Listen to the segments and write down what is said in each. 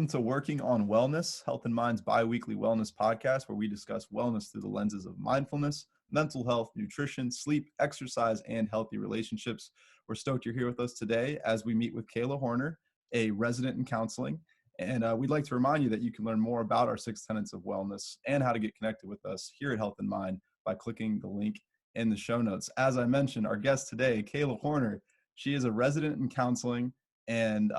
welcome to Working on Wellness, Health and Mind's bi-weekly wellness podcast where we discuss wellness through the lenses of mindfulness, mental health, nutrition, sleep, exercise, and healthy relationships. We're stoked you're here with us today as we meet with Kayla Horner, a resident in counseling. And we'd like to remind you that you can learn more about our 6 tenets of wellness and how to get connected with us here at Health and Mind by clicking the link in the show notes. As I mentioned, our guest today, Kayla Horner, she is a resident in counseling and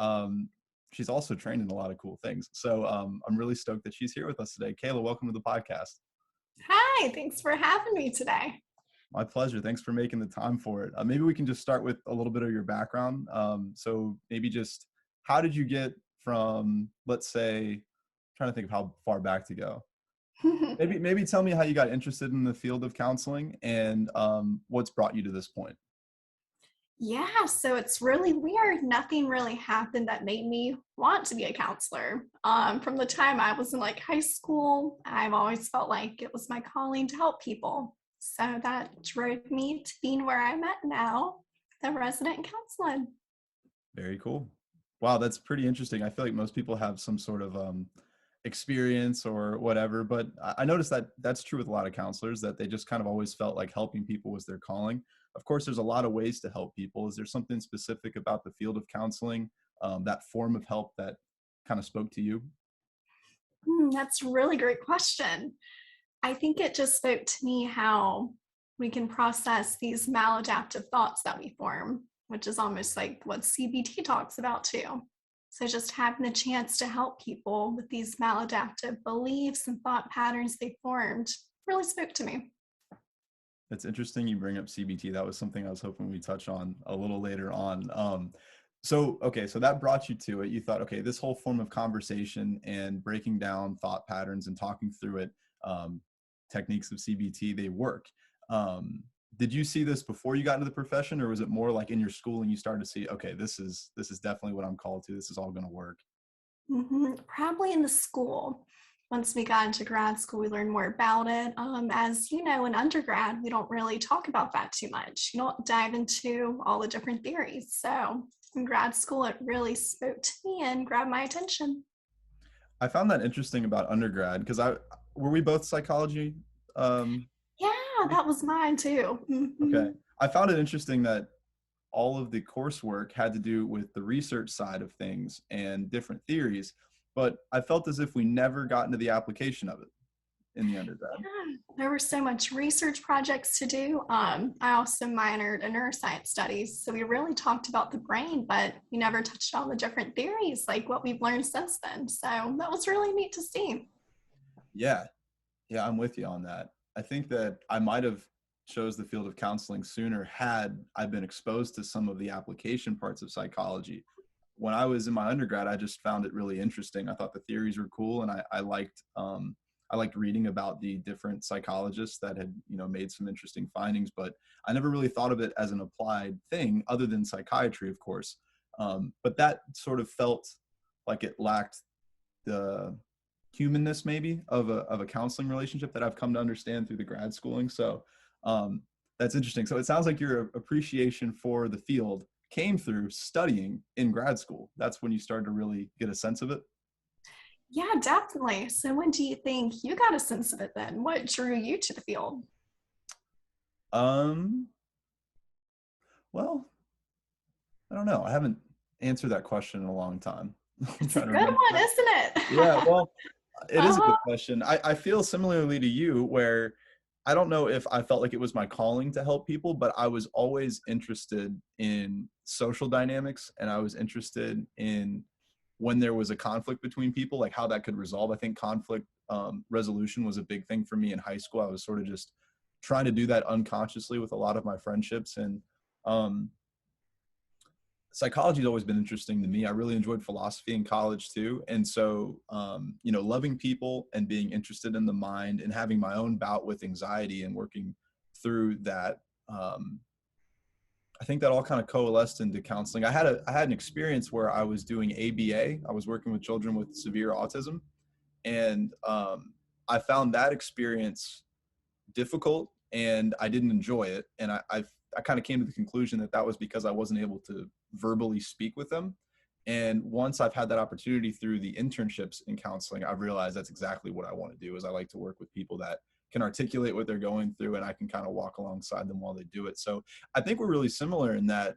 she's also trained in a lot of cool things. So I'm really stoked that she's here with us today. Kayla, welcome to the podcast. Hi, thanks for having me today. My pleasure. Thanks for making the time for it. Maybe we can just start with a little bit of your background. So maybe just how did you get from, let's say, trying to think of how far back to go. Maybe tell me how you got interested in the field of counseling and what's brought you to this point. Yeah, so it's really weird. Nothing really happened that made me want to be a counselor. From the time I was in high school, I've always felt like it was my calling to help people. So that drove me to being where I'm at now, the resident in counseling. Very cool. Wow, that's pretty interesting. I feel like most people have some sort of experience or whatever, but I noticed that that's true with a lot of counselors, that they just kind of always felt like helping people was their calling. Of course, there's a lot of ways to help people. Is there something specific about the field of counseling, that form of help that kind of spoke to you? That's a really great question. I think it just spoke to me how we can process these maladaptive thoughts that we form, which is almost like what CBT talks about too. So just having the chance to help people with these maladaptive beliefs and thought patterns they formed really spoke to me. It's interesting you bring up CBT. That was something I was hoping we'd touch on a little later on. So that brought you to it. You thought, okay, this whole form of conversation and breaking down thought patterns and talking through it, techniques of CBT, they work. Did you see this before you got into the profession, or was it more like in your schooling you started to see, okay, this is definitely what I'm called to. This is all going to work? Probably in the school. Once we got into grad school, we learned more about it. As you know, in undergrad, we don't really talk about that too much. You don't dive into all the different theories. So in grad school, it really spoke to me and grabbed my attention. I found that interesting about undergrad because were we both psychology? Yeah, that was mine too. Okay. I found it interesting that all of the coursework had to do with the research side of things and different theories, but I felt as if we never got into the application of it in the undergrad. Yeah, there were so much research projects to do. I also minored in neuroscience studies, so we really talked about the brain, but we never touched on the different theories like what we've learned since then. So that was really neat to see. Yeah. Yeah, I'm with you on that. I think that I might have chose the field of counseling sooner had I been exposed to some of the application parts of psychology. When I was in my undergrad, I just found it really interesting. I thought the theories were cool, and I liked reading about the different psychologists that had made some interesting findings. But I never really thought of it as an applied thing, other than psychiatry, of course. But that sort of felt like it lacked the humanness maybe of a counseling relationship that I've come to understand through the grad schooling. So that's interesting. So it sounds like your appreciation for the field came through studying in grad school. That's when you started to really get a sense of it. Yeah, definitely. So when do you think you got a sense of it then? What drew you to the field? Um, well, I don't know. I haven't answered that question in a long time. I'm It's a trying to good remember. one, isn't it? Yeah, well, it is a uh good question. I feel similarly to you, where I don't know if I felt like it was my calling to help people, but I was always interested in social dynamics, and I was interested in when there was a conflict between people, like how that could resolve. I think conflict resolution was a big thing for me in high school. I was sort of just trying to do that unconsciously with a lot of my friendships. And um, psychology has always been interesting to me. I really enjoyed philosophy in college too. And so, loving people and being interested in the mind and having my own bout with anxiety and working through that, I think that all kind of coalesced into counseling. I had an experience where I was doing ABA. I was working with children with severe autism, and I found that experience difficult, and I didn't enjoy it. And I kind of came to the conclusion that that was because I wasn't able to verbally speak with them. And once I've had that opportunity through the internships in counseling, I've realized that's exactly what I want to do. Is I like to work with people that can articulate what they're going through, and I can kind of walk alongside them while they do it. So I think we're really similar in that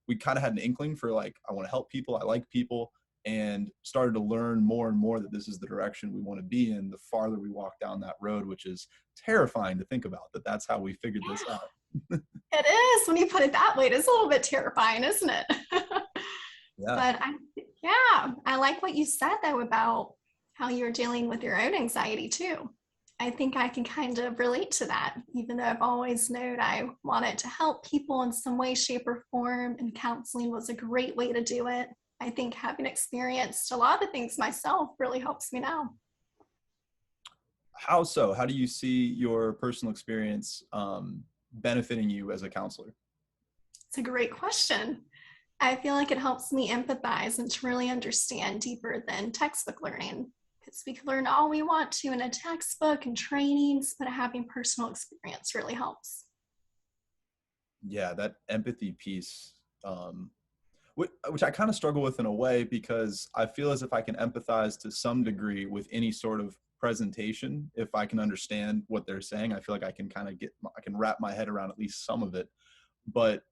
we kind of had an inkling for like, I want to help people, I like people, and started to learn more and more that this is the direction we want to be in the farther we walk down that road, which is terrifying to think about, that that's how we figured this out. It is. When you put it that way, it is a little bit terrifying, isn't it? Yeah. But yeah, I like what you said though about how you're dealing with your own anxiety too. I think I can kind of relate to that, even though I've always known I wanted to help people in some way, shape, or form, and counseling was a great way to do it. I think having experienced a lot of things myself really helps me now. How so? How do you see your personal experience benefiting you as a counselor? It's a great question. I feel like it helps me empathize and to really understand deeper than textbook learning. Because we can learn all we want to in a textbook and trainings, but having personal experience really helps. Yeah, that empathy piece, which I kind of struggle with in a way, because I feel as if I can empathize to some degree with any sort of presentation. If I can understand what they're saying, I feel like I can kind of I can wrap my head around at least some of it. But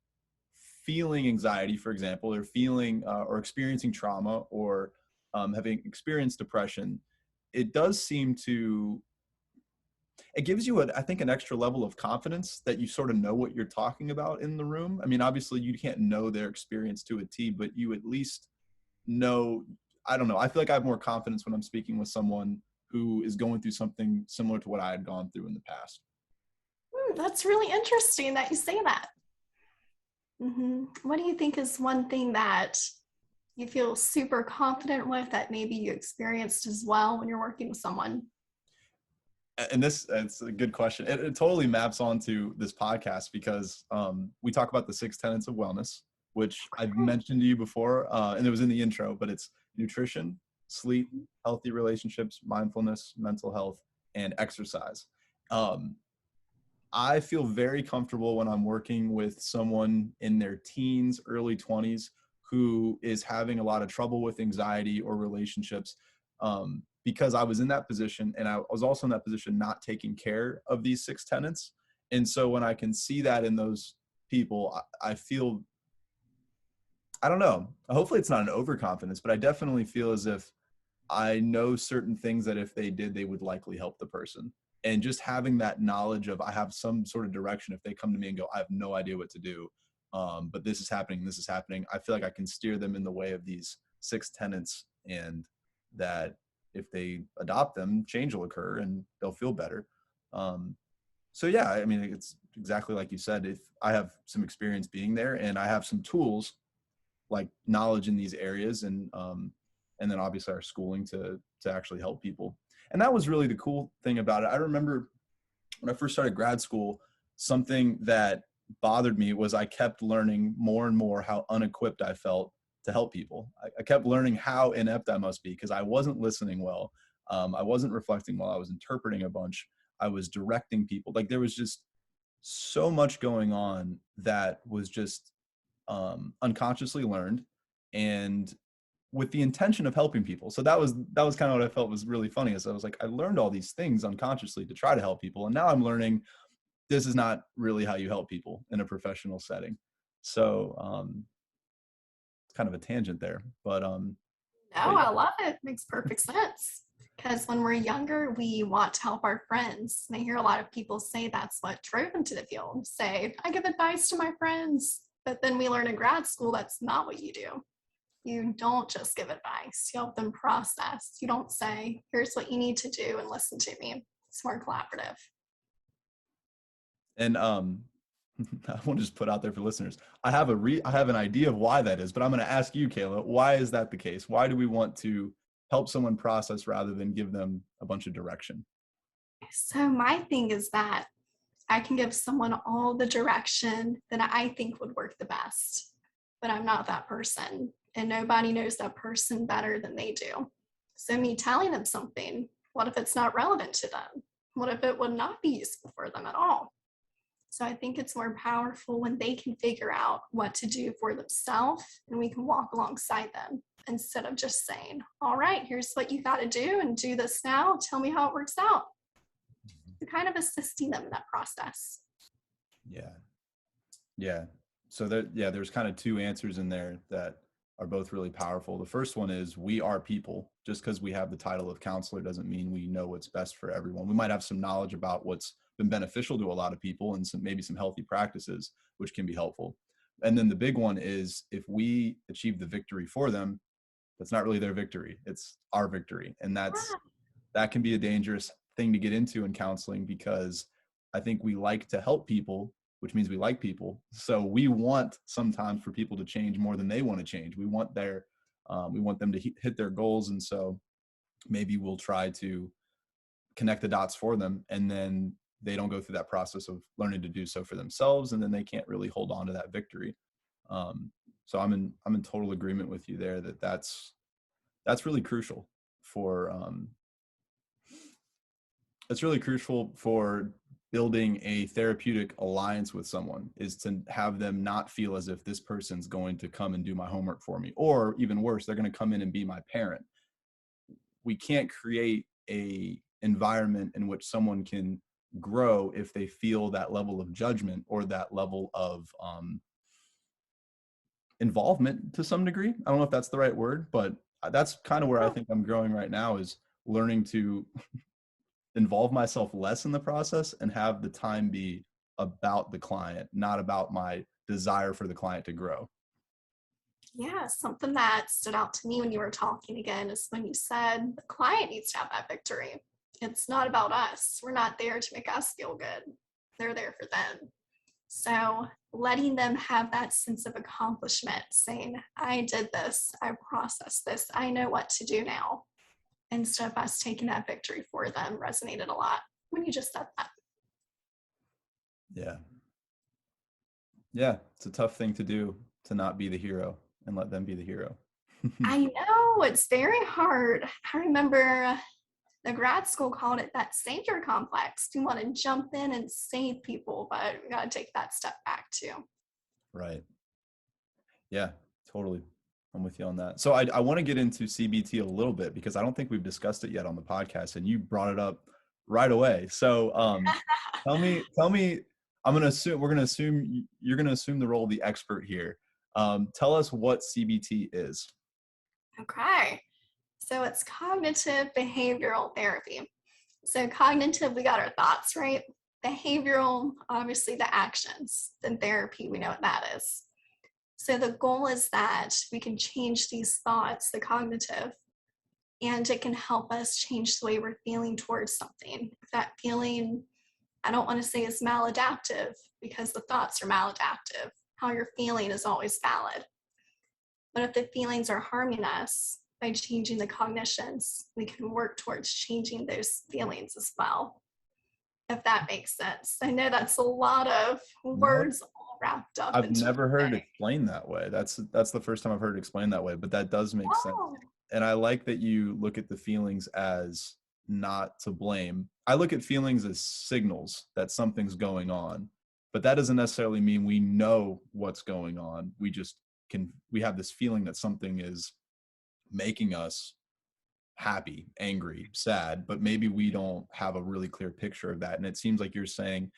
feeling anxiety, for example, or feeling or experiencing trauma, or having experienced depression, it does seem to, it gives you, I think, an extra level of confidence that you sort of know what you're talking about in the room. I mean, obviously you can't know their experience to a T, but you at least know, I don't know. I feel like I have more confidence when I'm speaking with someone who is going through something similar to what I had gone through in the past. That's really interesting that you say that. What do you think is one thing that you feel super confident with that maybe you experienced as well when you're working with someone? And it's a good question. It totally maps onto this podcast, because we talk about the 6 tenets of wellness, which I've mentioned to you before, and it was in the intro, but it's nutrition, sleep, healthy relationships, mindfulness, mental health, and exercise. Um, I feel very comfortable when I'm working with someone in their teens, early 20s, who is having a lot of trouble with anxiety or relationships, because I was in that position, and I was also in that position not taking care of these 6 tenets. And so when I can see that in those people, I feel, I don't know, hopefully it's not an overconfidence, but I definitely feel as if I know certain things that if they did, they would likely help the person. And just having that knowledge of, I have some sort of direction. If they come to me and go, I have no idea what to do, but this is happening, this is happening, I feel like I can steer them in the way of these 6 tenets, and that if they adopt them, change will occur and they'll feel better. So yeah, I mean, it's exactly like you said. If I have some experience being there, and I have some tools like knowledge in these areas, and then obviously our schooling to actually help people. And that was really the cool thing about it. I remember when I first started grad school, something that bothered me was I kept learning more and more how unequipped I felt to help people. I kept learning how inept I must be, because I wasn't listening well. I wasn't reflecting well. I was interpreting a bunch. I was directing people. Like, there was just so much going on that was just unconsciously learned, and with the intention of helping people. So that was kind of what I felt was really funny, is I was like, I learned all these things unconsciously to try to help people, and now I'm learning this is not really how you help people in a professional setting. So it's kind of a tangent there, No, but I love it. Makes perfect sense. Because when we're younger, we want to help our friends. And I hear a lot of people say that's what drove them to the field. Say, I give advice to my friends. But then we learn in grad school that's not what you do. You don't just give advice, you help them process. You don't say, here's what you need to do and listen to me. It's more collaborative. and I want to just put out there for listeners, I have an idea of why that is, but I'm going to ask you, Kayla, why is that the case? Why do we want to help someone process rather than give them a bunch of direction? So, my thing is that I can give someone all the direction that I think would work the best, but I'm not that person. And nobody knows that person better than they do. So, me telling them something, what if it's not relevant to them? What if it would not be useful for them at all? So I think it's more powerful when they can figure out what to do for themselves and we can walk alongside them instead of just saying, all right, here's what you got to do and do this now. Tell me how it works out. So kind of assisting them in that process. Yeah. Yeah. So there's kind of two answers in there that are both really powerful. The first one is we are people. Just because we have the title of counselor doesn't mean we know what's best for everyone. We might have some knowledge about what's been beneficial to a lot of people and maybe some healthy practices, which can be helpful. And then the big one is if we achieve the victory for them, that's not really their victory. It's our victory. And that can be a dangerous thing to get into in counseling, because I think we like to help people, which means we like people. So we want sometimes for people to change more than they want to change. We want them to hit their goals. And so maybe we'll try to connect the dots for them, and then they don't go through that process of learning to do so for themselves. And then they can't really hold on to that victory. So I'm in total agreement with you there that's really crucial for, it's really crucial for building a therapeutic alliance with someone, is to have them not feel as if this person's going to come and do my homework for me, or even worse, they're going to come in and be my parent. We can't create a environment in which someone can grow if they feel that level of judgment or that level of involvement to some degree. I don't know if that's the right word, but that's kind of where I think I'm growing right now, is learning to involve myself less in the process and have the time be about the client, not about my desire for the client to grow. Yeah, something that stood out to me when you were talking again is when you said the client needs to have that victory. It's not about us. We're not there to make us feel good. They're there for them. So letting them have that sense of accomplishment, saying, I did this, I processed this, I know what to do now, instead of us taking that victory for them, resonated a lot when you just said that. Yeah. Yeah. It's a tough thing to do, to not be the hero and let them be the hero. I know it's very hard. I remember the grad school called it that savior complex. We want to jump in and save people, but we got to take that step back too. Right. Yeah, totally. I'm with you on that. So I want to get into CBT a little bit, because I don't think we've discussed it yet on the podcast, and you brought it up right away. So tell me, we're going to assume you're going to assume the role of the expert here. Tell us what CBT is. Okay. So it's cognitive behavioral therapy. So cognitive, we got our thoughts, right? Behavioral, obviously the actions. Then therapy, we know what that is. So the goal is that we can change these thoughts, the cognitive, and it can help us change the way we're feeling towards something. If that feeling, I don't want to say is maladaptive, because the thoughts are maladaptive. How you're feeling is always valid. But if the feelings are harming us, by changing the cognitions, we can work towards changing those feelings as well. If that makes sense. I know that's a lot of No, words all wrapped up I've into never heard one it thing. explained that way. That's the first time I've heard it explained that way, but that does make sense. Oh, And I like that you look at the feelings as not to blame. I look at feelings as signals that something's going on, but that doesn't necessarily mean we know what's going on. We have this feeling that something is making us happy, angry, sad, but maybe we don't have a really clear picture of that. And it seems like you're saying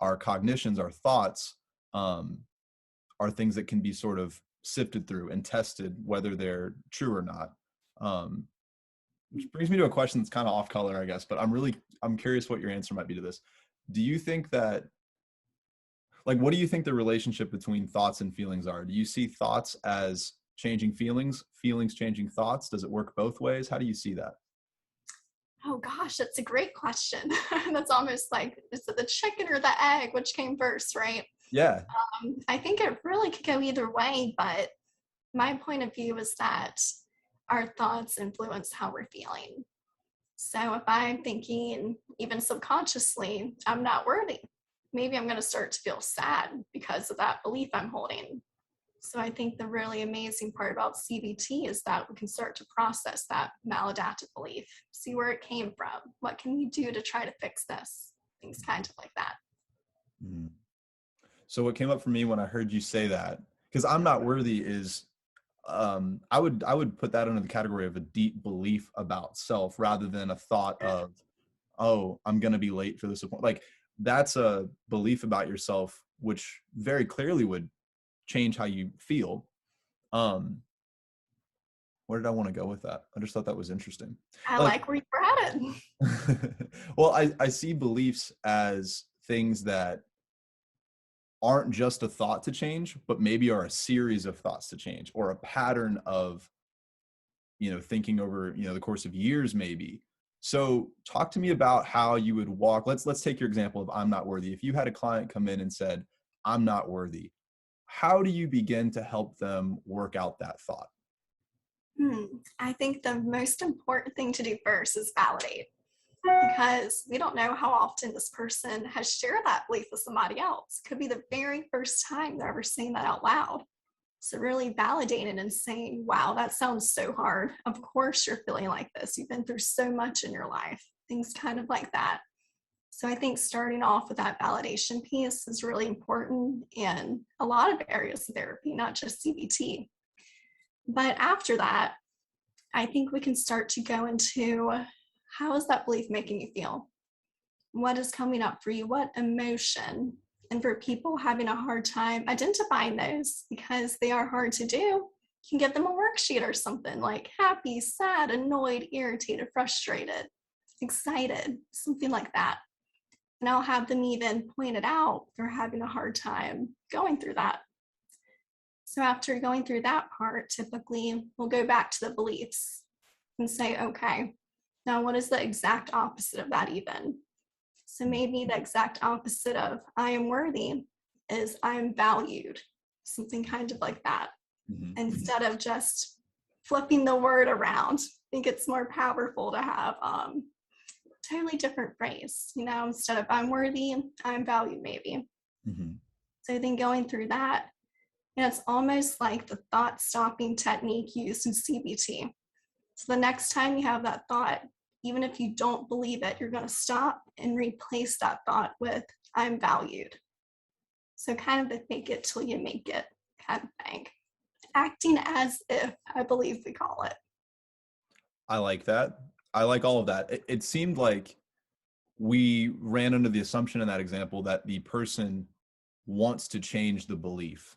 our cognitions, our thoughts, are things that can be sort of sifted through and tested whether they're true or not. Which brings me to a question that's kind of off color, I guess, but I'm curious what your answer might be to this. Do you think that, like, what do you think the relationship between thoughts and feelings are? Do you see thoughts as changing feelings, feelings changing thoughts? Does it work both ways? How do you see that? oh gosh, that's a great question. That's almost like, is it the chicken or the egg? Which came first, right? Yeah. I think it really could go either way, but my point of view is that our thoughts influence how we're feeling. So if I'm thinking, even subconsciously, I'm not worthy, maybe I'm going to start to feel sad because of that belief I'm holding. So I think the really amazing part about CBT is that we can start to process that maladaptive belief, see where it came from, what can you do to try to fix this, things kind of like that. Mm. So what came up for me when I heard you say that, because I'm not worthy is, I would put that under the category of a deep belief about self rather than a thought of, oh, I'm going to be late for this appointment. Like that's a belief about yourself, which very clearly would change how you feel. Um, where did I want to go with that? I just thought that was interesting. I Like, like where you were at it. well, I see beliefs as things that aren't just a thought to change, but maybe are a series of thoughts to change or a pattern of, thinking over, the course of years, maybe. So talk to me about how you would walk. Let's take your example of I'm not worthy. If you had a client come in and said, I'm not worthy, how do you begin to help them work out that thought? I think the most important thing to do first is validate, because we don't know how often this person has shared that belief with somebody else. Could be the very first time they're ever saying that out loud. So really validating and saying, wow, that sounds so hard. Of course you're feeling like this. You've been through so much in your life, things kind of like that. So I think starting off with that validation piece is really important in a lot of areas of therapy, not just CBT. But after that, I think we can start to go into, how is that belief making you feel? What is coming up for you? What emotion? And for people having a hard time identifying those, because they are hard to do, you can give them a worksheet or something like happy, sad, annoyed, irritated, frustrated, excited, something like that. And I'll have them even point it out if they're having a hard time going through that. So after going through that part, typically we'll go back to the beliefs and say, okay, now what is the exact opposite of that even? So maybe the exact opposite of I am worthy is I am valued, something kind of like that. Mm-hmm. Instead of just flipping the word around, I think it's more powerful to have totally different phrase, instead of I'm worthy, I'm valued maybe. Mm-hmm. So I think going through that, it's almost like the thought stopping technique used in CBT. So the next time you have that thought, even if you don't believe it, you're going to stop and replace that thought with I'm valued. So kind of the fake it till you make it kind of thing. Acting as if, I believe we call it. I like that. I like all of that. It seemed like we ran under the assumption in that example that the person wants to change the belief.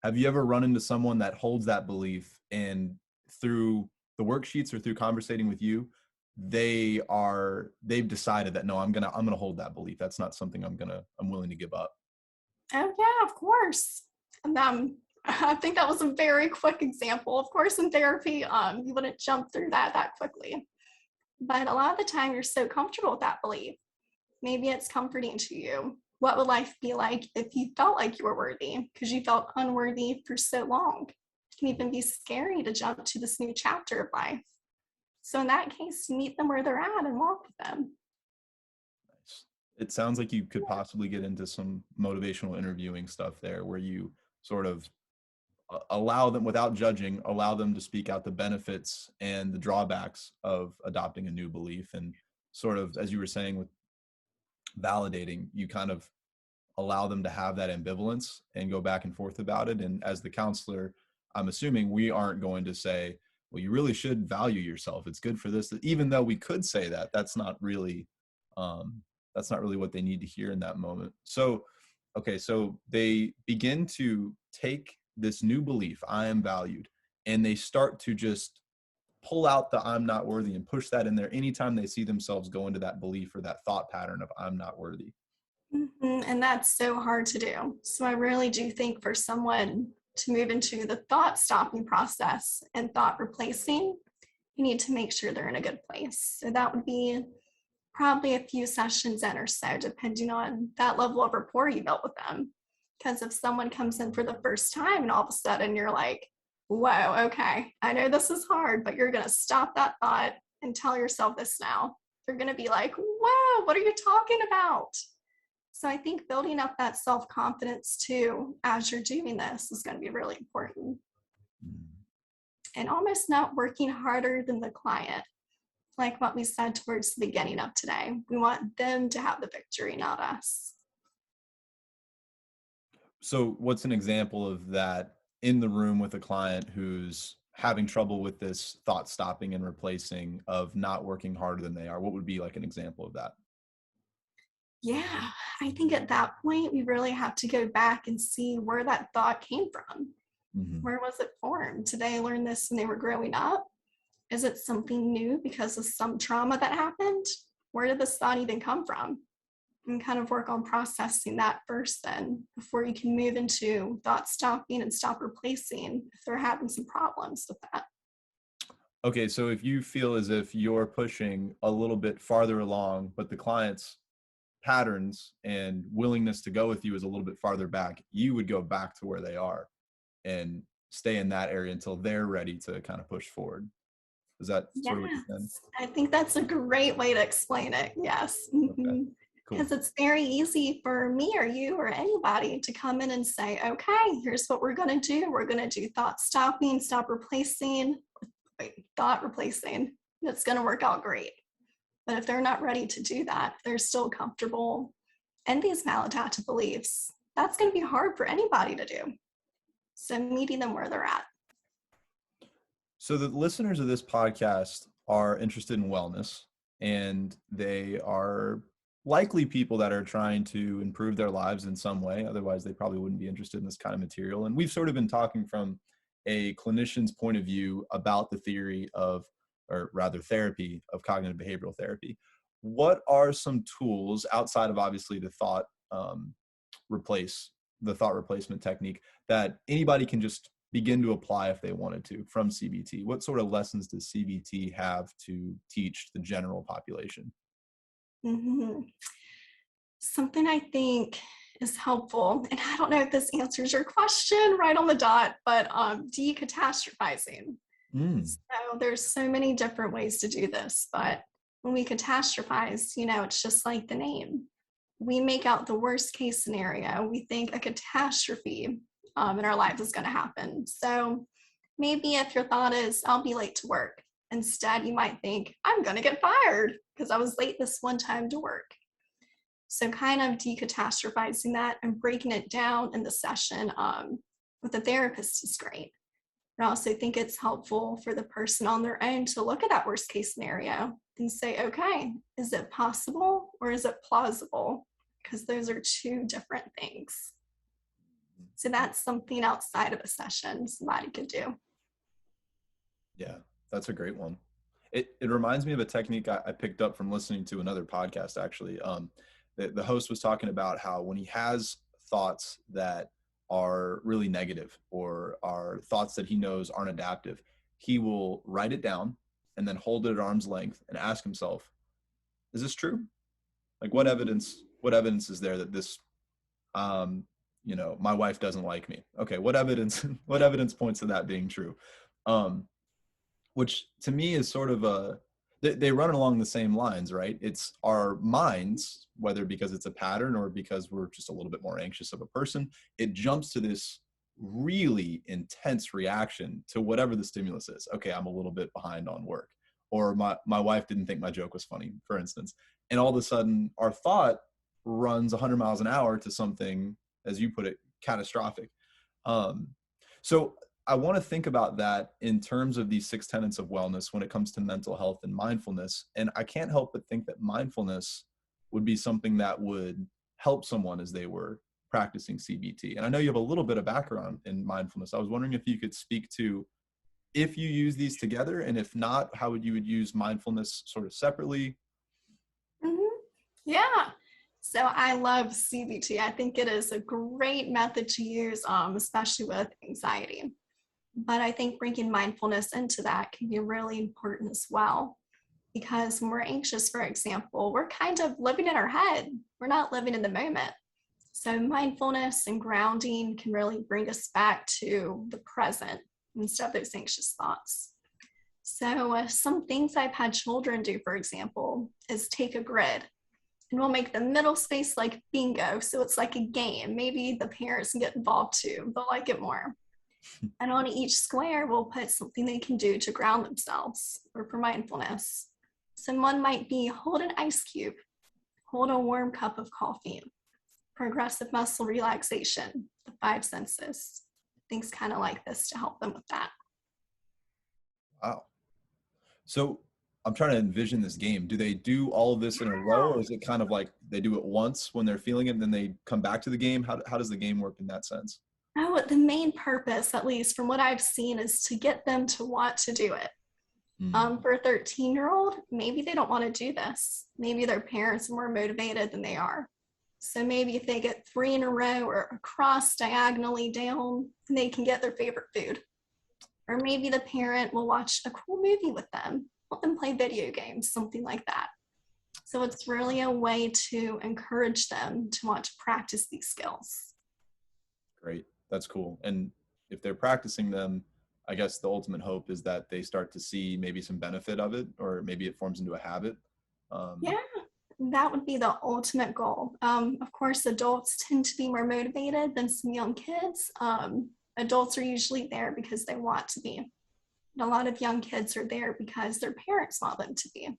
Have you ever run into someone that holds that belief and through the worksheets or through conversating with you, they've decided that no, I'm gonna hold that belief. That's not something I'm willing to give up. Oh yeah, of course. And I think that was a very quick example. Of course, in therapy, you wouldn't jump through that quickly. But a lot of the time, you're so comfortable with that belief. Maybe it's comforting to you. What would life be like if you felt like you were worthy because you felt unworthy for so long? It can even be scary to jump to this new chapter of life. So in that case, you meet them where they're at and walk with them. Nice. It sounds like you could possibly get into some motivational interviewing stuff there where you sort of allow them without judging, allow them to speak out the benefits and the drawbacks of adopting a new belief. And sort of, as you were saying, with validating, you kind of allow them to have that ambivalence and go back and forth about it. And as the counselor, I'm assuming we aren't going to say, well, you really should value yourself. It's good for this. Even though we could say that, um, that's not really what they need to hear in that moment. So, okay, so they begin to take this new belief, I am valued, and they start to just pull out the I'm not worthy and push that in there anytime they see themselves go into that belief or that thought pattern of I'm not worthy. And that's so hard to do. So I really do think for someone to move into the thought stopping process and thought replacing, you need to make sure they're in a good place. So that would be probably a few sessions in or so, depending on that level of rapport you built with them. Because if someone comes in for the first time and all of a sudden you're like, whoa, okay, I know this is hard, but you're going to stop that thought and tell yourself this now. They're going to be like, wow, what are you talking about? So I think building up that self-confidence too, as you're doing this, is going to be really important. And almost not working harder than the client, like what we said towards the beginning of today. We want them to have the victory, not us. So what's an example of that in the room with a client who's having trouble with this thought stopping and replacing of not working harder than they are? What would be like an example of that? Yeah, I think at that point, we really have to go back and see where that thought came from. Hmm. Where was it formed? Did they learn this when they were growing up? Is it something new because of some trauma that happened? Where did this thought even come from? And kind of work on processing that first, then, before you can move into thought stopping and stop replacing if they're having some problems with that. Okay, so if you feel as if you're pushing a little bit farther along, but the client's patterns and willingness to go with you is a little bit farther back, you would go back to where they are and stay in that area until they're ready to kind of push forward. Is that Yes, sort of what you're saying? I think that's a great way to explain it. Yes. Okay, Because cool. it's very easy for me or you or anybody to come in and say, okay, here's what we're going to do. We're going to do thought stopping, stop replacing, thought replacing. It's going to work out great. But if they're not ready to do that, they're still comfortable in these maladaptive beliefs, that's going to be hard for anybody to do. So meeting them where they're at. So the listeners of this podcast are interested in wellness, and they are likely people that are trying to improve their lives in some way. Otherwise, they probably wouldn't be interested in this kind of material. And we've sort of been talking from a clinician's point of view about the theory of, or rather therapy of cognitive behavioral therapy. What are some tools outside of obviously replace the thought replacement technique that anybody can just begin to apply if they wanted to from CBT? What sort of lessons does CBT have to teach the general population? Mm-hmm. Something I think is helpful, and I don't know if this answers your question right on the dot, but decatastrophizing. Mm. So there's so many different ways to do this, but when we catastrophize, it's just like the name. We make out the worst case scenario. We think a catastrophe in our lives is going to happen. So maybe if your thought is, I'll be late to work, instead you might think, I'm going to get fired because I was late this one time to work. So kind of decatastrophizing that and breaking it down in the session with a therapist is great. I also think it's helpful for the person on their own to look at that worst case scenario and say, okay, is it possible or is it plausible? Because those are two different things. So that's something outside of a session somebody could do. Yeah, that's a great one. It reminds me of a technique I picked up from listening to another podcast, actually. The host was talking about how when he has thoughts that are really negative or are thoughts that he knows aren't adaptive, he will write it down and then hold it at arm's length and ask himself, is this true? Like what evidence is there that this, my wife doesn't like me? Okay, what evidence, what evidence points to that being true? Um, which to me is sort of they run along the same lines, right? It's our minds, whether because it's a pattern or because we're just a little bit more anxious of a person, it jumps to this really intense reaction to whatever the stimulus is. Okay, I'm a little bit behind on work, or my wife didn't think my joke was funny, for instance. And all of a sudden our thought runs 100 miles an hour to something, as you put it, catastrophic. um, so I want to think about that in terms of these 6 tenets of wellness when it comes to mental health and mindfulness. And I can't help but think that mindfulness would be something that would help someone as they were practicing CBT. And I know you have a little bit of background in mindfulness. I was wondering if you could speak to if you use these together, and if not, how would you would use mindfulness sort of separately? Mm-hmm. Yeah. So I love CBT. I think it is a great method to use, especially with anxiety. But I think bringing mindfulness into that can be really important as well. Because when we're anxious, for example, we're kind of living in our head. We're not living in the moment. So mindfulness and grounding can really bring us back to the present instead of those anxious thoughts. So some things I've had children do, for example, is take a grid and we'll make the middle space like bingo. So it's like a game. Maybe the parents can get involved too. They'll like it more. And on each square, we'll put something they can do to ground themselves or for mindfulness. So one might be hold an ice cube, hold a warm cup of coffee, progressive muscle relaxation, the five senses, things kind of like this to help them with that. Wow. So I'm trying to envision this game. Do they do all of this in a row, or is it kind of like they do it once when they're feeling it and then they come back to the game? How does the game work in that sense? Oh, the main purpose, at least from what I've seen, is to get them to want to do it. Hmm. For a 13-year-old, maybe they don't want to do this. Maybe their parents are more motivated than they are. So maybe if they get 3 in a row or across diagonally down, they can get their favorite food. Or maybe the parent will watch a cool movie with them, let them play video games, something like that. So it's really a way to encourage them to want to practice these skills. Great. That's cool. And if they're practicing them, I guess the ultimate hope is that they start to see maybe some benefit of it, or maybe it forms into a habit. Yeah, that would be the ultimate goal. Of course, adults tend to be more motivated than some young kids. Adults are usually there because they want to be. And a lot of young kids are there because their parents want them to be.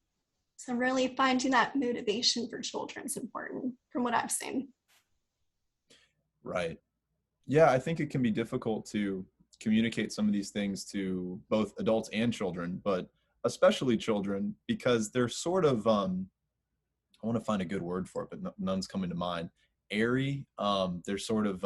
So really finding that motivation for children is important from what I've seen. Right. Yeah, I think it can be difficult to communicate some of these things to both adults and children, but especially children, because they're sort of I want to find a good word for it, but none's coming to mind. Airy. They're sort of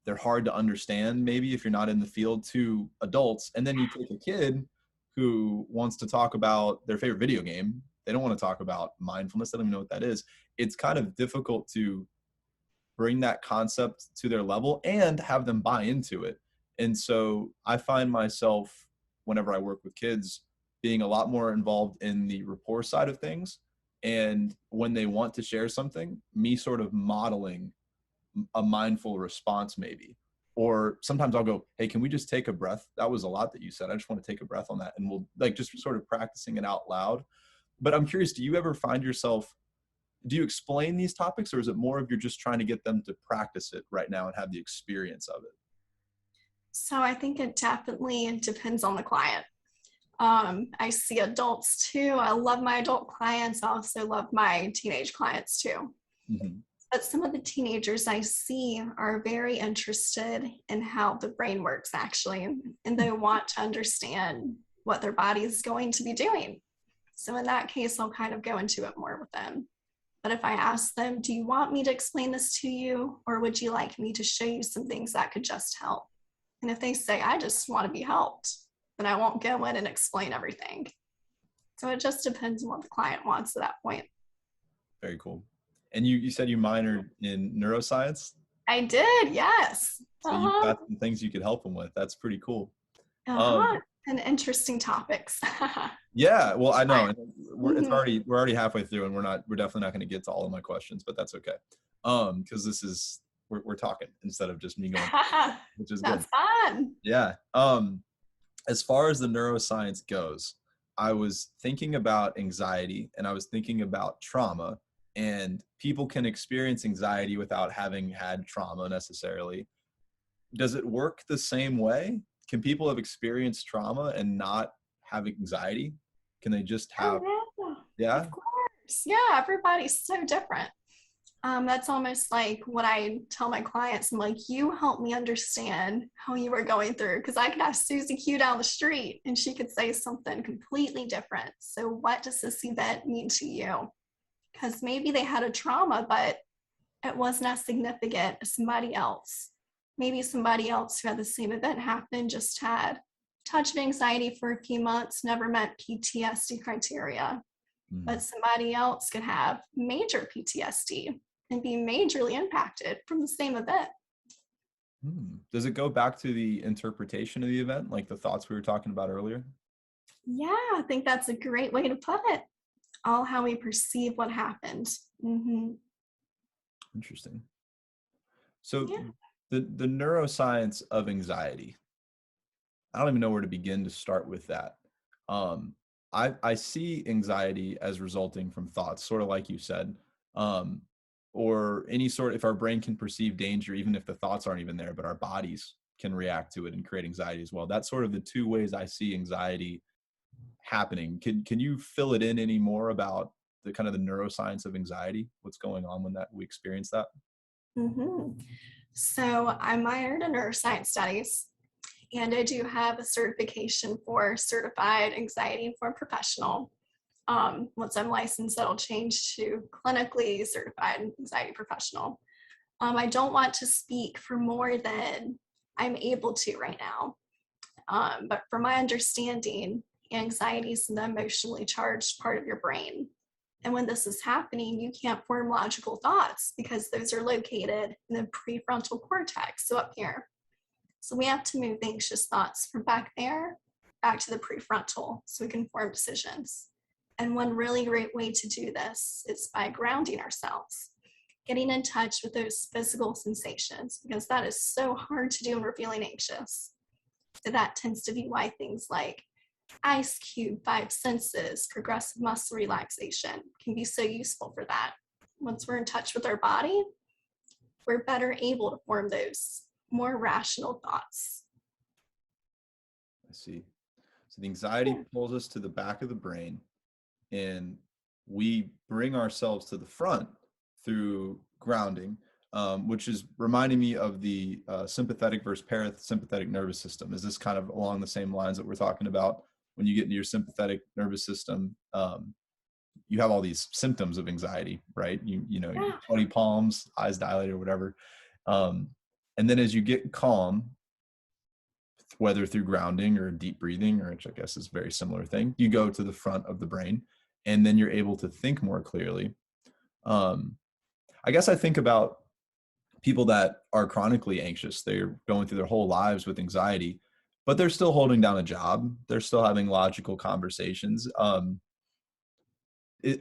they're hard to understand maybe if you're not in the field to adults. And then you take a kid who wants to talk about their favorite video game. They don't want to talk about mindfulness. They don't even know what that is. It's kind of difficult to bring that concept to their level and have them buy into it. And so I find myself, whenever I work with kids, being a lot more involved in the rapport side of things. And when they want to share something, me sort of modeling a mindful response maybe. Or sometimes I'll go, hey, can we just take a breath? That was a lot that you said. I just want to take a breath on that. And we'll like just sort of practicing it out loud. But I'm curious, do you ever find yourself, do you explain these topics, or is it more of you're just trying to get them to practice it right now and have the experience of it? So I think it definitely depends on the client. I see adults too. I love my adult clients. I also love my teenage clients too. Hmm. But some of the teenagers I see are very interested in how the brain works actually, and they want to understand what their body is going to be doing. So in that case, I'll kind of go into it more with them. But if I ask them, do you want me to explain this to you, or would you like me to show you some things that could just help? And if they say, I just want to be helped, then I won't go in and explain everything. So it just depends on what the client wants at that point. Very cool. And you said you minored in neuroscience, I did, yes. so you've got some things you could help them with. That's pretty cool. Uh-huh. Um, And interesting topics. yeah, well, I know, and Mhm. we're already halfway through, and we're definitely not going to get to all of my questions, but that's okay. Because this is we're talking instead of just me going, which is good. That's fun. Yeah. As far as the neuroscience goes, I was thinking about anxiety and I was thinking about trauma, and people can experience anxiety without having had trauma necessarily. Does it work the same way? Can people have experienced trauma and not have anxiety? Can they just Oh, have, yeah, yeah? of course. Yeah, everybody's so different. That's almost like what I tell my clients. I'm like, you help me understand how you were going through, because I could ask Susie Q down the street and she could say something completely different. So, what does this event mean to you? Because maybe they had a trauma, but it wasn't as significant as somebody else. Maybe somebody else who had the same event happen just had touch of anxiety for a few months, never met PTSD criteria. But Mm. somebody else could have major PTSD and be majorly impacted from the same event. Hmm. Does it go back to the interpretation of the event, like the thoughts we were talking about earlier? Yeah, I think that's a great way to put it. All how we perceive what happened. Mm-hmm. Interesting. So Yeah. the neuroscience of anxiety, I don't even know where to begin to start with that. Um, I see anxiety as resulting from thoughts, sort of like you said, um, or any sort. If our brain can perceive danger, even if the thoughts aren't even there, but our bodies can react to it and create anxiety as well. That's sort of the two ways I see anxiety happening. Can you fill it in any more about the kind of the neuroscience of anxiety? What's going on when that we experience that? Hmm. So I'm mired in neuroscience studies, and I do have a certification for certified anxiety informed professional. Once I'm licensed, that'll change to clinically certified anxiety professional. I don't want to speak for more than I'm able to right now. But from my understanding, anxiety is an emotionally charged part of your brain. And when this is happening, you can't form logical thoughts because those are located in the prefrontal cortex, so up here. So we have to move the anxious thoughts from back there back to the prefrontal so we can form decisions. And one really great way to do this is by grounding ourselves, getting in touch with those physical sensations, because that is so hard to do when we're feeling anxious. So that tends to be why things like ice cube, five senses, progressive muscle relaxation can be so useful for that. Once we're in touch with our body, we're better able to form those more rational thoughts. I see. So the anxiety pulls us to the back of the brain, and we bring ourselves to the front through grounding, which is reminding me of the sympathetic versus parasympathetic nervous system. Is this kind of along the same lines that we're talking about? When you get into your sympathetic nervous system, you have all these symptoms of anxiety, right? You know, Yeah. sweaty palms, eyes dilated, or whatever. Um, and then as you get calm, whether through grounding or deep breathing, or which I guess is a very similar thing, you go to the front of the brain, and then you're able to think more clearly. Um, I guess I think about people that are chronically anxious. They're going through their whole lives with anxiety, but they're still holding down a job. They're still having logical conversations.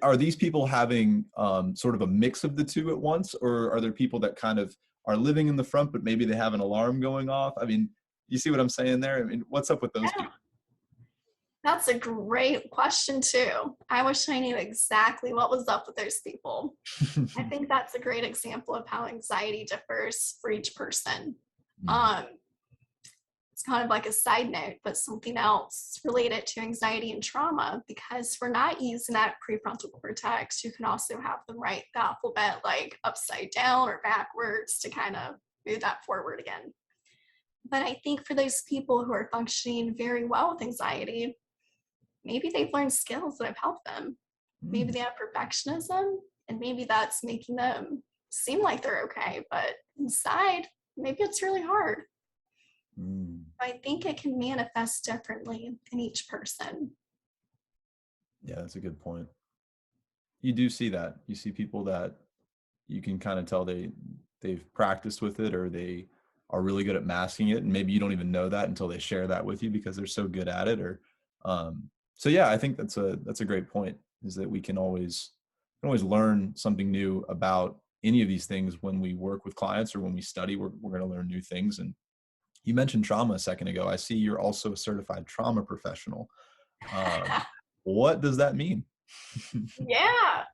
Are these people having sort of a mix of the two at once, or are there people that kind of are living in the front, but maybe they have an alarm going off? I mean, you see what I'm saying there? I mean, what's up with those Yeah. people? That's a great question, too. I wish I knew exactly what was up with those people. I think that's a great example of how anxiety differs for each person. Mhm. Um, it's kind of like a side note, but something else related to anxiety and trauma, because we're not using that prefrontal cortex. You can also have them write the alphabet like upside down or backwards to kind of move that forward again. But I think for those people who are functioning very well with anxiety, maybe they've learned skills that have helped them. Maybe Mm, they have perfectionism, and maybe that's making them seem like they're okay, but inside, maybe it's really hard. mm. I think it can manifest differently in each person. Yeah, that's a good point. You do see that. You see people that you can kind of tell they've practiced with it, or they are really good at masking it, and maybe you don't even know that until they share that with you because they're so good at it. Or so yeah, I think that's a great point, is that we can always learn something new about any of these things when we work with clients or when we study. We're going to learn new things. And you mentioned trauma a second ago. I see you're also a certified trauma professional. um, what does that mean? Yeah.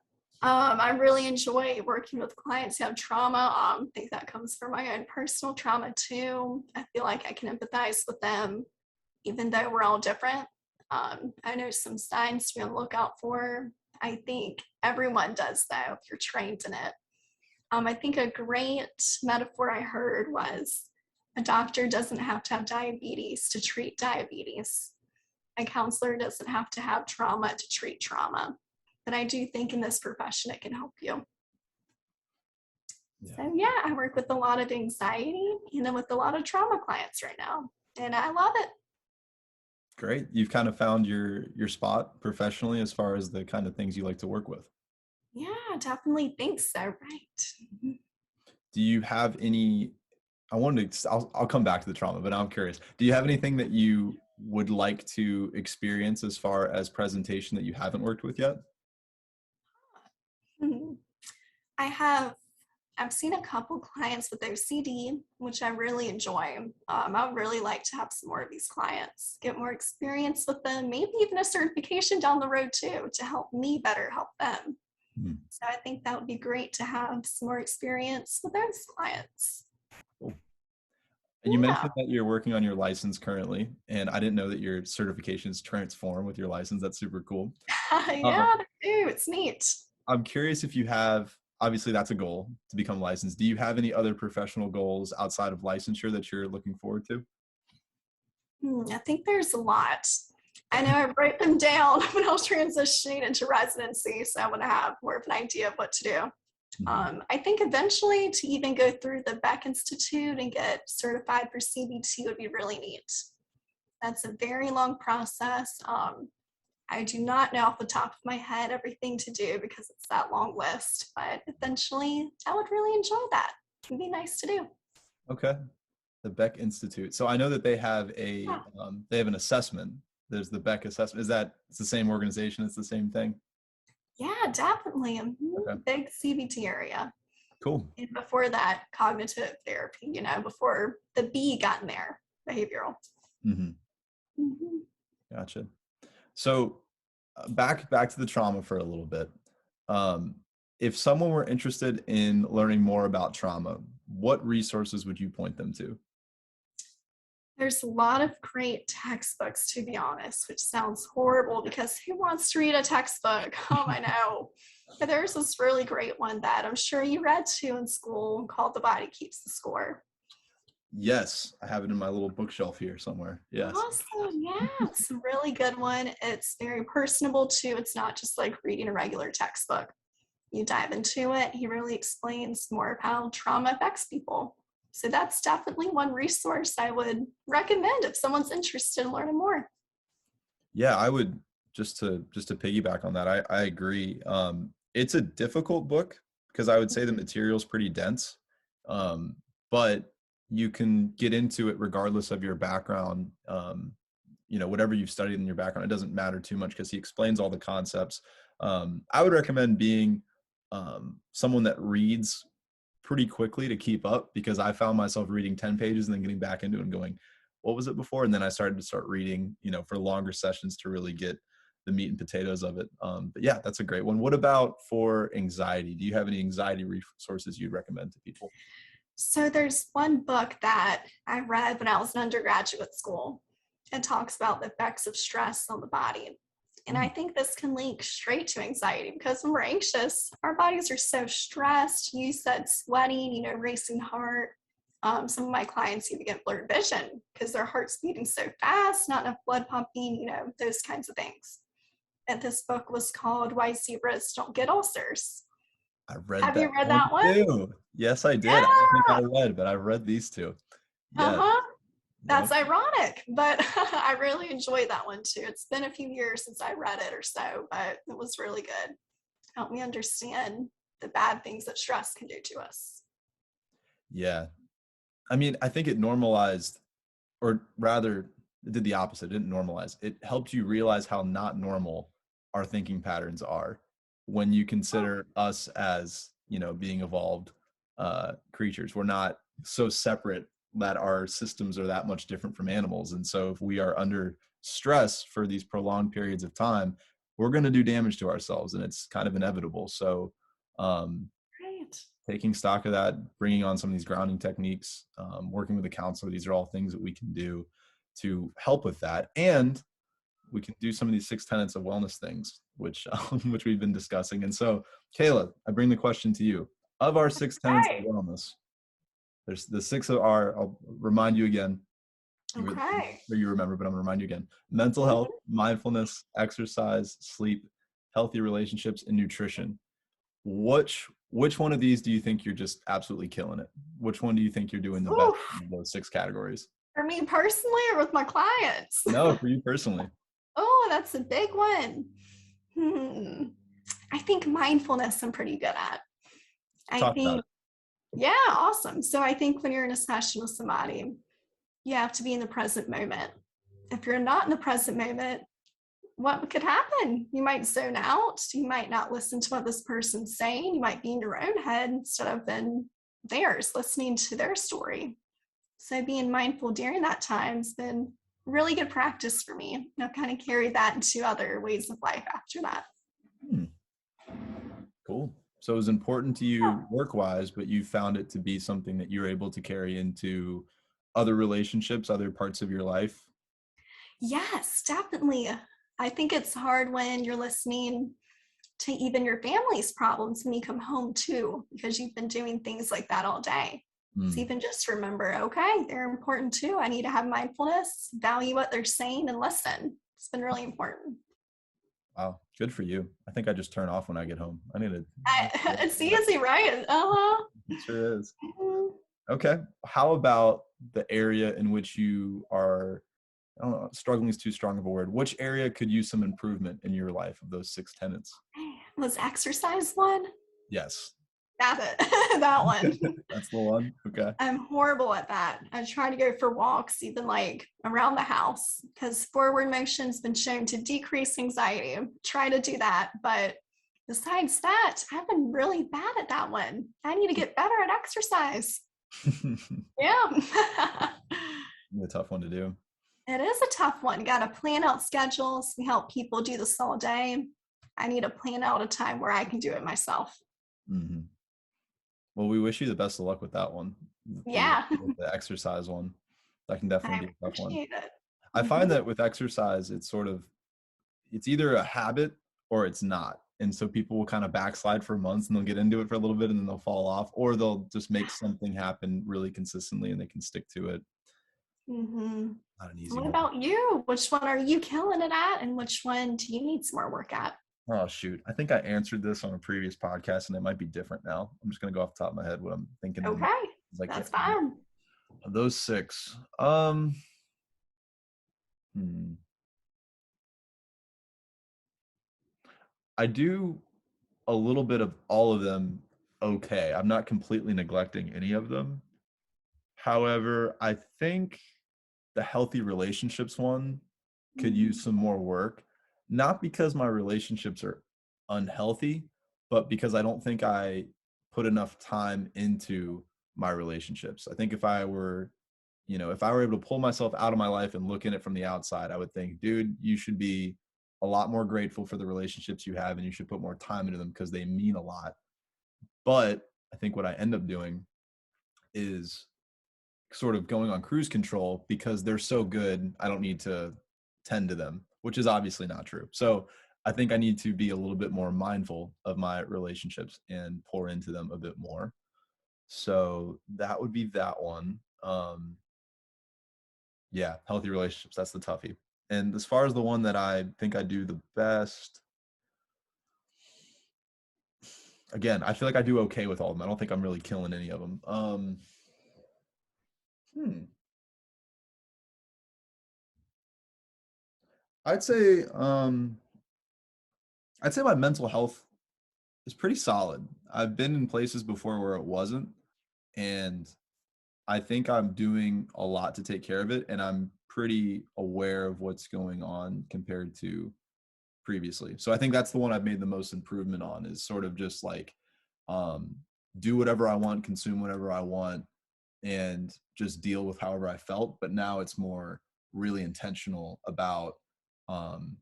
I really enjoy working with clients who have trauma. I think that comes from my own personal trauma too. I feel like I can empathize with them, even though we're all different. I know some signs to be on the lookout for. I think everyone does, though, if you're trained in it. I think a great metaphor I heard was a doctor doesn't have to have diabetes to treat diabetes. A counselor doesn't have to have trauma to treat trauma. But I do think in this profession it can help you. Yeah. So yeah, I work with a lot of anxiety and then with a lot of trauma clients right now. And I love it. Great. You've kind of found your spot professionally as far as the kind of things you like to work with. Yeah, definitely think so. Right. Mhm. Do you have any, I'll come back to the trauma, but I'm curious. Do you have anything that you would like to experience as far as presentation that you haven't worked with yet? Mhm. I I've seen a couple clients with OCD, which I really enjoy. I would really like to have some more of these clients, get more experience with them, maybe even a certification down the road too, to help me better help them. Hmm, So I think that would be great to have some more experience with those clients. cool. And you Yeah. mentioned that you're working on your license currently, and I didn't know that your certifications transform with your license. That's super cool. Um, Yeah, they do. It's neat. I'm curious if you have obviously that's a goal to become licensed. Do you have any other professional goals outside of licensure that you're looking forward to? I think there's a lot. I know I wrote them down when I was transitioning into residency, so I want to have more of an idea of what to do. Mhm. I think eventually to even go through the Beck Institute and get certified for CBT would be really neat. That's a very long process. I do not know off the top of my head everything to do because it's that long list, but eventually I would really enjoy that. It'd be nice to do. Okay. The Beck Institute. So I know that Yeah, they have an assessment. There's the Beck assessment. Is that it's the same organization? It's the same thing. yeah, definitely. Okay. Big CBT area. Cool. And before that, cognitive therapy, before the B got in there, behavioral. Hmm. Mhm. Gotcha. So back to the trauma for a little bit. Um, if someone were interested in learning more about trauma, what resources would you point them to? There's a lot of great textbooks, to be honest, which sounds horrible because who wants to read a textbook? I know. But there's this really great one that I'm sure you read too in school called The Body Keeps the Score. Yes, I have it in my little bookshelf here somewhere. Yes. Awesome. Yeah, it's a really good one. It's very personable too. It's not just like reading a regular textbook. You dive into it, he really explains more of how trauma affects people. So that's definitely one resource I would recommend if someone's interested in learning more. Yeah, I would just to piggyback on that. I agree. It's a difficult book because I would say the material's pretty dense. Um, but you can get into it regardless of your background. Whatever you've studied in your background, it doesn't matter too much because he explains all the concepts. I would recommend being someone that reads pretty quickly to keep up because I found myself reading 10 pages and then getting back into it and going, what was it before? And then I started to start reading, for longer sessions to really get the meat and potatoes of it. But yeah, that's a great one. What about for anxiety? Do you have any anxiety resources you'd recommend to people? So there's one book that I read when I was in undergraduate school. It talks about the effects of stress on the body. And I Hmm. think this can link straight to anxiety because when we're anxious, our bodies are so stressed. You said sweating, racing heart. Some of my clients even get blurred vision because their heart's beating so fast, not enough blood pumping, those kinds of things. And this book was called Why Zebras Don't Get Ulcers. I read Have that you read one that one? too. Yes, I did. I don't think Yeah. I read, but I've read these two. Yes. Uh-huh. Yep. That's ironic, but I really enjoyed that one too. It's been a few years since I read it or so, but it was really good. Helped me understand the bad things that stress can do to us. Yeah. I mean, I think it normalized, or rather, it did the opposite. It didn't normalize. It helped you realize how not normal our thinking patterns are when you Oh, consider us as, being evolved creatures. We're not so separate that our systems are that much different from animals. And so if we are under stress for these prolonged periods of time, we're going to do damage to ourselves, and it's kind of inevitable. So, um, great. taking stock of that, bringing on some of these grounding techniques, working with a counselor. These are all things that we can do to help with that. And we can do some of these 6 tenets of wellness things, which which we've been discussing. And so, Kayla, I bring the question to you. Of our 6 tenets of Okay. wellness, there's the six of our, I'll remind you again, Okay. you remember, but I'm gonna remind you again. Mental health, Mhm. mindfulness, exercise, sleep, healthy relationships, and nutrition. Which one of these do you think you're just absolutely killing it? Which one do you think you're doing the best Oof. in those 6 categories? For me personally or with my clients? No, for you personally. Oh, that's a big one. Hmm. I think mindfulness I'm pretty good at. I Talk about think, it. yeah, awesome. So I think when you're in a session with somebody, you have to be in the present moment. If you're not in the present moment, what could happen? You might zone out. You might not listen to what this person's saying. You might be in your own head instead of in theirs, listening to their story. So being mindful during that time has been really good practice for me. And I've kind of carried that into other ways of life after that. Hmm, cool. So it was important to you work-wise, but you found it to be something that you're able to carry into other relationships, other parts of your life. Yes, definitely. I think it's hard when you're listening to even your family's problems when you come home too, because you've been doing things like that all day. So Mm. even just remember, okay, they're important too. I need to have mindfulness, value what they're saying, and listen. It's been really important. Wow, good for you. I think I just turn off when I get home. I need to. It's easy, right? Uh-huh. It sure is. Mhm. Okay. How about the area in which you are, I don't know, struggling is too strong of a word. Which area could use some improvement in your life of those 6 tenets? Was exercise one? Yes. That's it. That one. That's the one. Okay. I'm horrible at that. I try to go for walks, even like around the house, because forward motion's been shown to decrease anxiety. Try to do that. But besides that, I've been really bad at that one. I need to get better at exercise. Yeah. A tough one to do. It is a tough one. Got to plan out schedules. We help people do this all day. I need to plan out a time where I can do it myself. Hmm. Well, we wish you the best of luck with that one, Yeah. the exercise one. That can I definitely be a tough one. appreciate it. I find Mhm. that with exercise, it's either a habit or it's not. And so people will kind of backslide for months and they'll get into it for a little bit and then they'll fall off, or they'll just make something happen really consistently and they can stick to it. Mm-hmm. Not an easy What one. about you? Which one are you killing it at, and which one do you need some more work at? Oh shoot. I think I answered this on a previous podcast and it might be different now. I'm just gonna go off the top of my head what I'm thinking in Okay, as I can't that's remember. fine. Of those 6. Hmm. I do a little bit of all of them okay. I'm not completely neglecting any of them. However, I think the healthy relationships one could use some more work, not because my relationships are unhealthy, but because I don't think I put enough time into my relationships. I think if I were able to pull myself out of my life and look in it from the outside, I would think, dude, you should be a lot more grateful for the relationships you have and you should put more time into them because they mean a lot. But I think what I end up doing is sort of going on cruise control because they're so good, I don't need to tend to them, which is obviously not true. So I think I need to be a little bit more mindful of my relationships and pour into them a bit more. So that would be that one. Yeah, healthy relationships, that's the toughie. And as far as the one that I think I do the best, again, I feel like I do okay with all of them. I don't think I'm really killing any of them. Hmm. I'd say um I'd say my mental health is pretty solid. I've been in places before where it wasn't, and I think I'm doing a lot to take care of it, and I'm pretty aware of what's going on compared to previously. So I think that's the one I've made the most improvement on is sort of just like um do whatever I want, consume whatever I want, and just deal with however I felt. But now it's more really intentional about um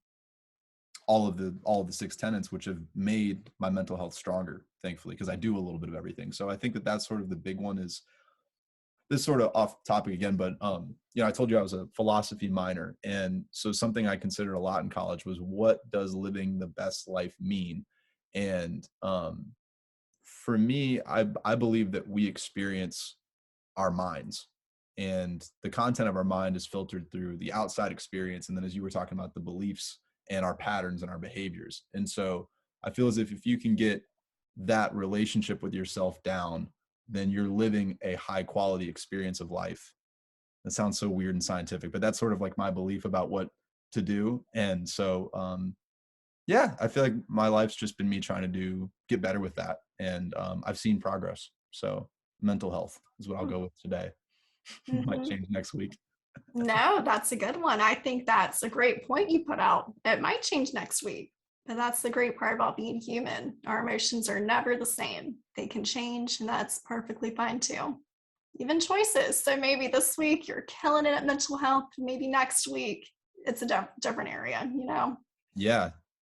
all of the 6 tenets, which have made my mental health stronger, thankfully, because I do a little bit of everything. So I think that that's sort of the big one. Is this sort of off topic again, but I told you I was a philosophy minor, and so something I considered a lot in college was what does living the best life mean? And for me, I believe that we experience our minds, and the content of our mind is filtered through the outside experience, and then as you were talking about, the beliefs and our patterns and our behaviors. And so I feel as if you can get that relationship with yourself down, then you're living a high quality experience of life. That sounds so weird and scientific, but that's sort of like my belief about what to do. And so yeah, I feel like my life's just been me trying to get better with that, and I've seen progress. So mental health is what I'll go with today. Might Mm-hmm. change next week. No, that's a good one. I think that's a great point you put out. It might change next week, but that's the great part about being human. Our emotions are never the same. They can change, and that's perfectly fine too. Even choices. So maybe this week you're killing it at mental health. Maybe next week it's a different area, you know? Yeah,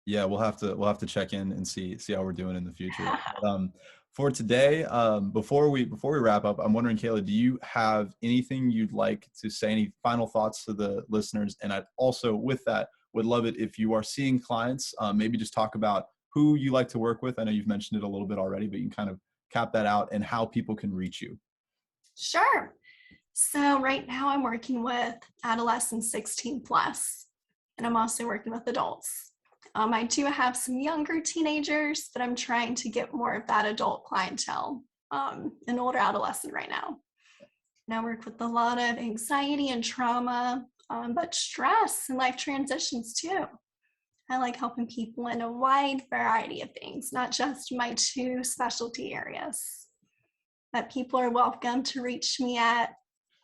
yeah, we'll have to check in and see how we're doing in the future. But, for today, before we wrap up, I'm wondering, Kayla, do you have anything you'd like to say? Any final thoughts to the listeners? And I'd also, with that, would love it if you are seeing clients, maybe just talk about who you like to work with. I know you've mentioned it a little bit already, but you can kind of cap that out and how people can reach you. Sure. So right now I'm working with adolescents 16 plus, and I'm also working with adults. I do have some younger teenagers, but I'm trying to get more of that adult clientele, an older adolescent right now. And I work with a lot of anxiety and trauma, but stress and life transitions too. I like helping people in a wide variety of things, not just my two specialty areas. But people are welcome to reach me at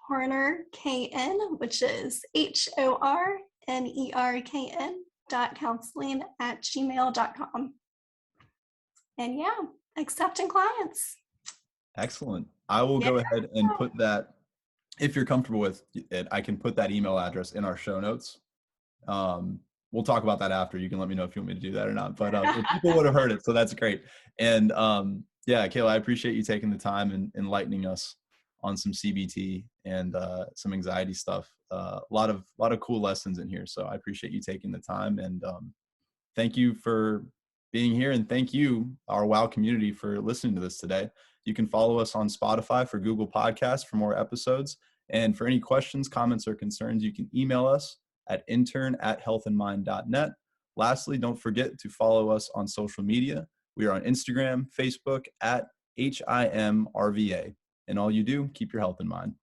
hornerkn, which is hornerkn.counseling@gmail.com. And yeah, accepting clients. Excellent. I will Yeah. go ahead and put that, if you're comfortable with it, I can put that email address in our show notes. We'll talk about that after. You can let me know if you want me to do that or not. But people would have heard it, so that's great. And yeah, Kayla, I appreciate you taking the time and enlightening us on some CBT and some anxiety stuff. A lot of cool lessons in here. So I appreciate you taking the time, and thank you for being here, and thank you, our WOW community, for listening to this today. You can follow us on Spotify for Google Podcasts for more episodes. And for any questions, comments, or concerns, you can email us at intern@healthandmind.net. Lastly, don't forget to follow us on social media. We are on Instagram, Facebook at HIMRVA. And all you do, keep your health in mind.